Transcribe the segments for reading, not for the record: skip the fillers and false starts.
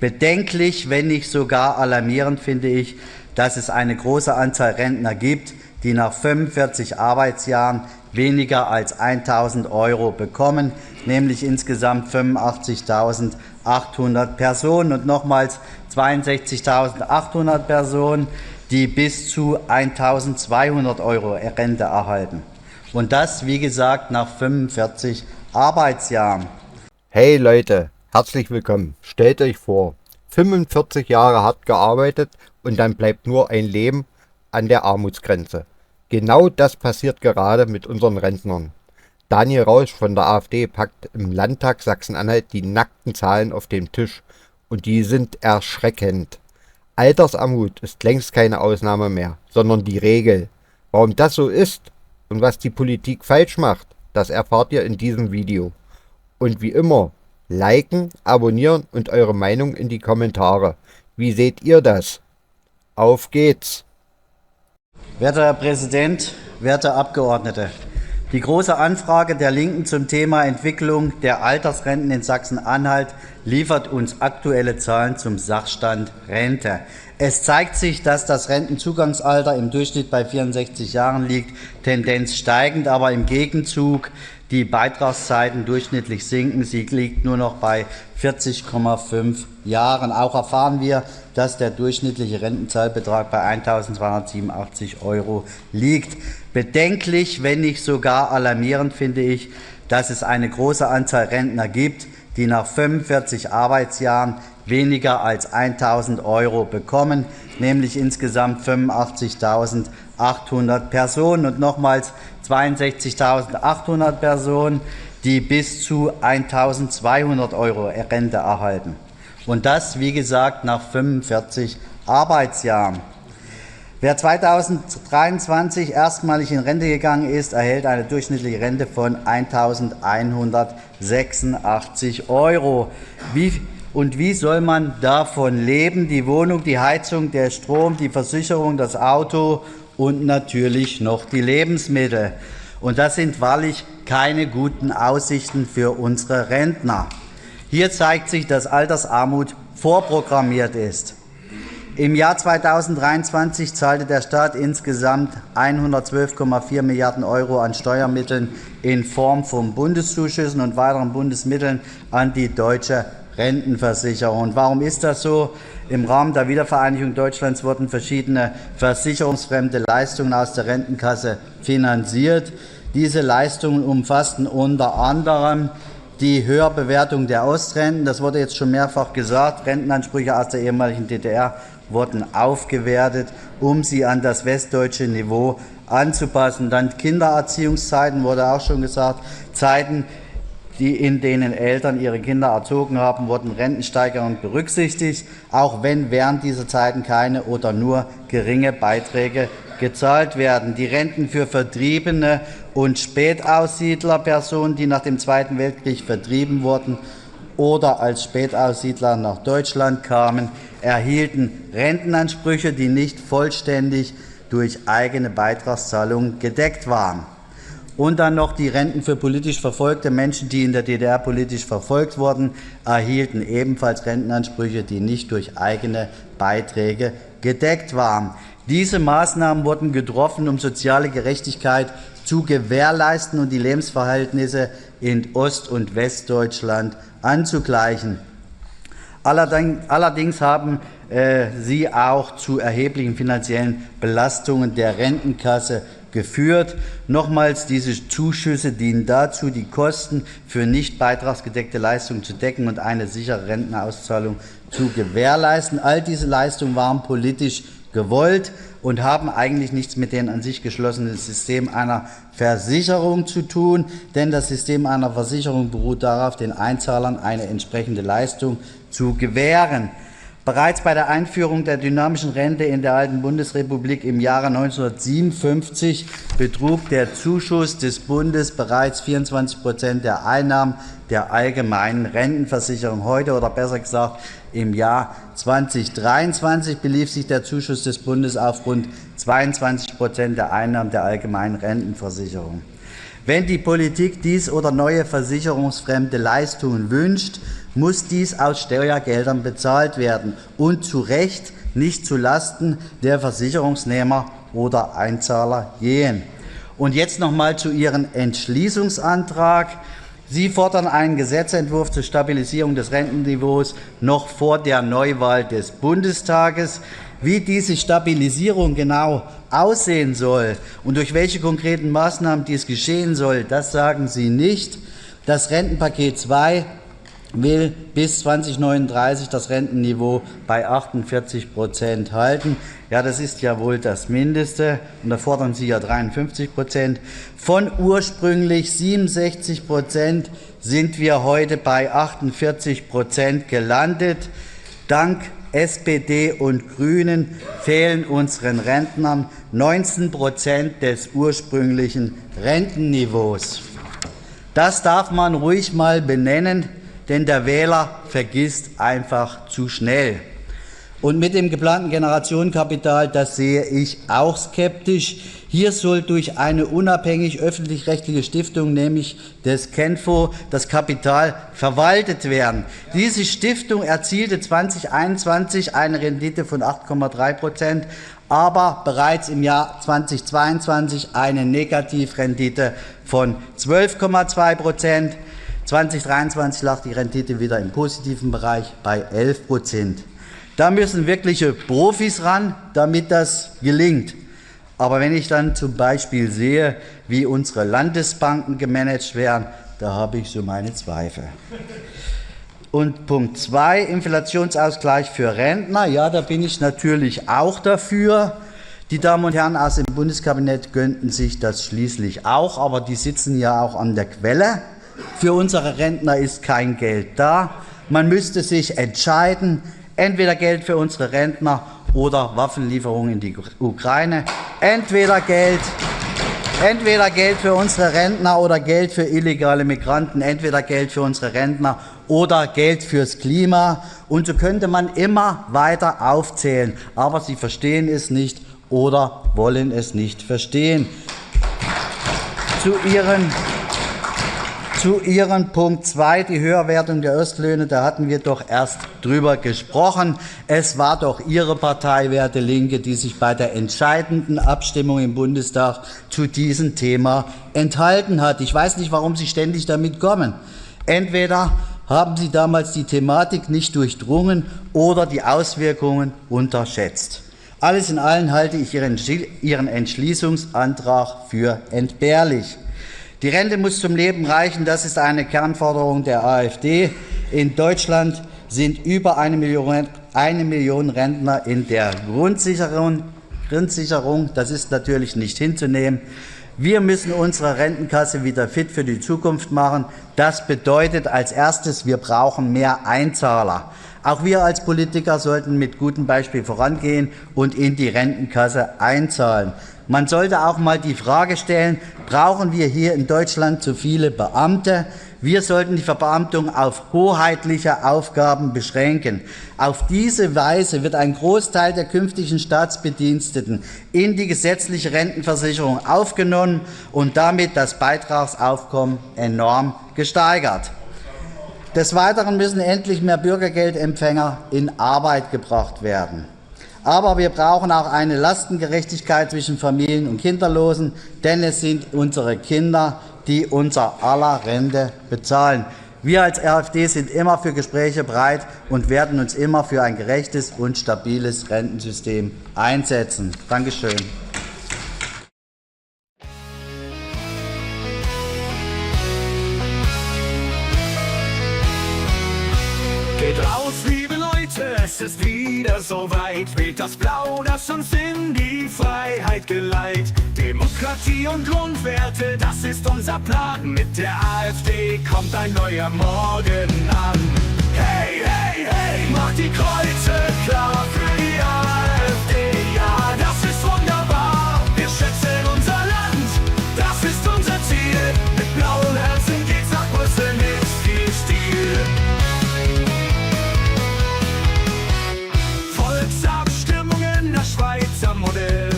Bedenklich, wenn nicht sogar alarmierend finde ich, dass es eine große Anzahl Rentner gibt, die nach 45 Arbeitsjahren weniger als 1.000 € bekommen, nämlich insgesamt 85.800 Personen und nochmals 62.800 Personen, die bis zu 1.200 € Rente erhalten. Und das, wie gesagt, nach 45 Arbeitsjahren. Hey Leute, herzlich willkommen. Stellt euch vor, 45 Jahre hart gearbeitet und dann bleibt nur ein Leben an der Armutsgrenze. Genau das passiert gerade mit unseren Rentnern. Daniel Rausch von der AfD packt im Landtag Sachsen-Anhalt die nackten Zahlen auf den Tisch und die sind erschreckend. Altersarmut ist längst keine Ausnahme mehr, sondern die Regel. Warum das so ist und was die Politik falsch macht, das erfahrt ihr in diesem Video. Und wie immer, liken, abonnieren und eure Meinung in die Kommentare. Wie seht ihr das? Auf geht's! Werter Herr Präsident, werte Abgeordnete, die große Anfrage der Linken zum Thema Entwicklung der Altersrenten in Sachsen-Anhalt liefert uns aktuelle Zahlen zum Sachstand Rente. Es zeigt sich, dass das Rentenzugangsalter im Durchschnitt bei 64 Jahren liegt, Tendenz steigend, aber im Gegenzug die Beitragszeiten durchschnittlich sinken. Sie liegt nur noch bei 40,5 Jahren. Auch erfahren wir, dass der durchschnittliche Rentenzahlbetrag bei 1.287 € liegt. Bedenklich, wenn nicht sogar alarmierend finde ich, dass es eine große Anzahl Rentner gibt, die nach 45 Arbeitsjahren weniger als 1.000 € bekommen, nämlich insgesamt 85.800 Personen und nochmals 62.800 Personen, die bis zu 1.200 € Rente erhalten. Und das, wie gesagt, nach 45 Arbeitsjahren. Wer 2023 erstmalig in Rente gegangen ist, erhält eine durchschnittliche Rente von 1.186 €. Wie soll man davon leben? Die Wohnung, die Heizung, der Strom, die Versicherung, das Auto und natürlich noch die Lebensmittel. Und das sind wahrlich keine guten Aussichten für unsere Rentner. Hier zeigt sich, dass Altersarmut vorprogrammiert ist. Im Jahr 2023 zahlte der Staat insgesamt 112,4 Milliarden € an Steuermitteln in Form von Bundeszuschüssen und weiteren Bundesmitteln an die deutsche Rentenversicherung. Und warum ist das so? Im Rahmen der Wiedervereinigung Deutschlands wurden verschiedene versicherungsfremde Leistungen aus der Rentenkasse finanziert. Diese Leistungen umfassten unter anderem die Höherbewertung der Ostrenten, das wurde jetzt schon mehrfach gesagt, Rentenansprüche aus der ehemaligen DDR wurden aufgewertet, um sie an das westdeutsche Niveau anzupassen. Dann Kindererziehungszeiten, wurde auch schon gesagt, Zeiten, in denen Eltern ihre Kinder erzogen haben, wurden rentensteigernd berücksichtigt, auch wenn während dieser Zeiten keine oder nur geringe Beiträge gezahlt werden. Die Renten für Vertriebene und Spätaussiedlerpersonen, die nach dem Zweiten Weltkrieg vertrieben wurden oder als Spätaussiedler nach Deutschland kamen, erhielten Rentenansprüche, die nicht vollständig durch eigene Beitragszahlungen gedeckt waren. Und dann noch die Renten für politisch verfolgte Menschen, die in der DDR politisch verfolgt wurden, erhielten ebenfalls Rentenansprüche, die nicht durch eigene Beiträge gedeckt waren. Diese Maßnahmen wurden getroffen, um soziale Gerechtigkeit zu gewährleisten und die Lebensverhältnisse in Ost- und Westdeutschland anzugleichen. Allerdings haben sie auch zu erheblichen finanziellen Belastungen der Rentenkasse geführt. Nochmals, diese Zuschüsse dienen dazu, die Kosten für nicht beitragsgedeckte Leistungen zu decken und eine sichere Rentenauszahlung zu gewährleisten. All diese Leistungen waren politisch gewollt und haben eigentlich nichts mit dem an sich geschlossenen System einer Versicherung zu tun, denn das System einer Versicherung beruht darauf, den Einzahlern eine entsprechende Leistung zu gewähren. Bereits bei der Einführung der dynamischen Rente in der alten Bundesrepublik im Jahre 1957 betrug der Zuschuss des Bundes bereits 24% der Einnahmen der allgemeinen Rentenversicherung. Heute, oder besser gesagt im Jahr 2023, belief sich der Zuschuss des Bundes auf rund 22% der Einnahmen der allgemeinen Rentenversicherung. Wenn die Politik dies oder neue versicherungsfremde Leistungen wünscht, muss dies aus Steuergeldern bezahlt werden und zu Recht nicht zu Lasten der Versicherungsnehmer oder Einzahler gehen. Und jetzt nochmal zu Ihrem Entschließungsantrag. Sie fordern einen Gesetzentwurf zur Stabilisierung des Rentenniveaus noch vor der Neuwahl des Bundestages. Wie diese Stabilisierung genau aussehen soll und durch welche konkreten Maßnahmen dies geschehen soll, das sagen Sie nicht. Das Rentenpaket 2 will bis 2039 das Rentenniveau bei 48% halten. Ja, das ist ja wohl das Mindeste. Und da fordern Sie ja 53%. Von ursprünglich 67% sind wir heute bei 48% gelandet. Dank SPD und Grünen fehlen unseren Rentnern 19% des ursprünglichen Rentenniveaus. Das darf man ruhig mal benennen, denn der Wähler vergisst einfach zu schnell. Und mit dem geplanten Generationenkapital, das sehe ich auch skeptisch. Hier soll durch eine unabhängig öffentlich-rechtliche Stiftung, nämlich des Kenfo, das Kapital verwaltet werden. Diese Stiftung erzielte 2021 eine Rendite von 8,3%, aber bereits im Jahr 2022 eine Negativrendite von 12,2%. 2023 lag die Rendite wieder im positiven Bereich bei 11%. Da müssen wirkliche Profis ran, damit das gelingt. Aber wenn ich dann zum Beispiel sehe, wie unsere Landesbanken gemanagt werden, da habe ich so meine Zweifel. Und Punkt 2, Inflationsausgleich für Rentner. Ja, da bin ich natürlich auch dafür. Die Damen und Herren aus dem Bundeskabinett gönnten sich das schließlich auch, aber die sitzen ja auch an der Quelle. Für unsere Rentner ist kein Geld da. Man müsste sich entscheiden, entweder Geld für unsere Rentner oder Waffenlieferungen in die Ukraine. Entweder Geld für unsere Rentner oder Geld für illegale Migranten. Entweder Geld für unsere Rentner oder Geld fürs Klima. Und so könnte man immer weiter aufzählen. Aber Sie verstehen es nicht oder wollen es nicht verstehen. Zu Ihren Punkt 2, die Höherwertung der Ostlöhne, da hatten wir doch erst drüber gesprochen. Es war doch Ihre Partei, werte Linke, die sich bei der entscheidenden Abstimmung im Bundestag zu diesem Thema enthalten hat. Ich weiß nicht, warum Sie ständig damit kommen. Entweder haben Sie damals die Thematik nicht durchdrungen oder die Auswirkungen unterschätzt. Alles in allem halte ich Ihren Entschließungsantrag für entbehrlich. Die Rente muss zum Leben reichen, das ist eine Kernforderung der AfD. In Deutschland sind über 1 Million Rentner in der Grundsicherung. Das ist natürlich nicht hinzunehmen. Wir müssen unsere Rentenkasse wieder fit für die Zukunft machen. Das bedeutet als erstes, wir brauchen mehr Einzahler. Auch wir als Politiker sollten mit gutem Beispiel vorangehen und in die Rentenkasse einzahlen. Man sollte auch mal die Frage stellen, brauchen wir hier in Deutschland zu viele Beamte? Wir sollten die Verbeamtung auf hoheitliche Aufgaben beschränken. Auf diese Weise wird ein Großteil der künftigen Staatsbediensteten in die gesetzliche Rentenversicherung aufgenommen und damit das Beitragsaufkommen enorm gesteigert. Des Weiteren müssen endlich mehr Bürgergeldempfänger in Arbeit gebracht werden. Aber wir brauchen auch eine Lastengerechtigkeit zwischen Familien und Kinderlosen, denn es sind unsere Kinder, die unser aller Rente bezahlen. Wir als AfD sind immer für Gespräche bereit und werden uns immer für ein gerechtes und stabiles Rentensystem einsetzen. Dankeschön. Geht raus, liebe Leute, es ist wieder so weit. Weht das Blau, das uns in die Freiheit geleitet. Demokratie und Grundwerte, das ist unser Plan. Mit der AfD kommt ein neuer Morgen an. Hey, hey, hey, macht die Kreuze klar für die AfD. Ja, das ist wunderbar, wir schätzen unser Land. Das ist unser Ziel, mit blauen Herzen geht's nach Brüssel mit viel Stil. Volksabstimmungen, das Schweizer Modell,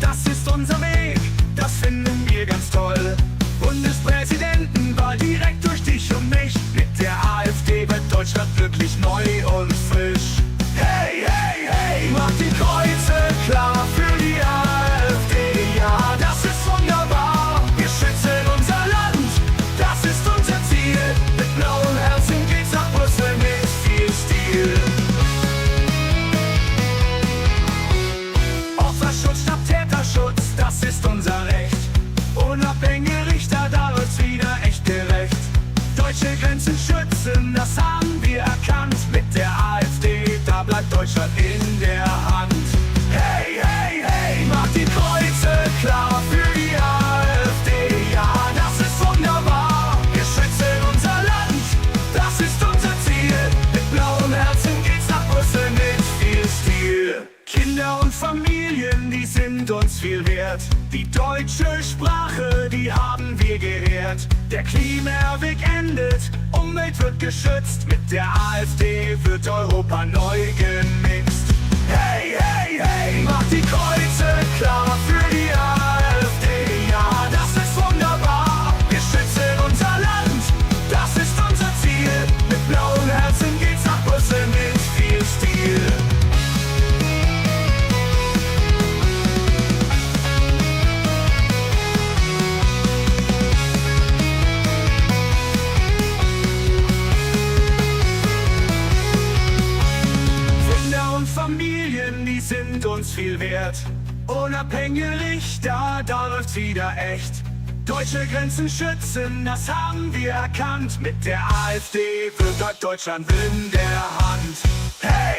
das ist unser Weg, das finden wir ganz toll. Bundespräsidentenwahl direkt durch dich und mich, mit der AfD wird Deutschland Deutschland in der Hand. Hey, hey, hey, macht die Kreuze klar für die AfD. Ja, das ist wunderbar. Wir schützen unser Land, das ist unser Ziel. Mit blauem Herzen geht's nach Brüssel mit viel Stil. Kinder und Familien, die sind uns viel wert. Die deutsche Sprache, die haben wir geehrt. Der Klimaweg endet, Umwelt wird geschützt. Mit der AfD wird Europa neu gemixt. Hey, hey, hey, macht die Kreuze klar für die AfD. Ja, das ist wunderbar. Wir schützen unser Land, das ist unser Ziel. Mit blauen Herzen geht's nach Brüssel mit viel Stil. Familien, die sind uns viel wert. Unabhängig, da läuft's wieder echt. Deutsche Grenzen schützen, das haben wir erkannt. Mit der AfD wird Deutschland in der Hand. Hey!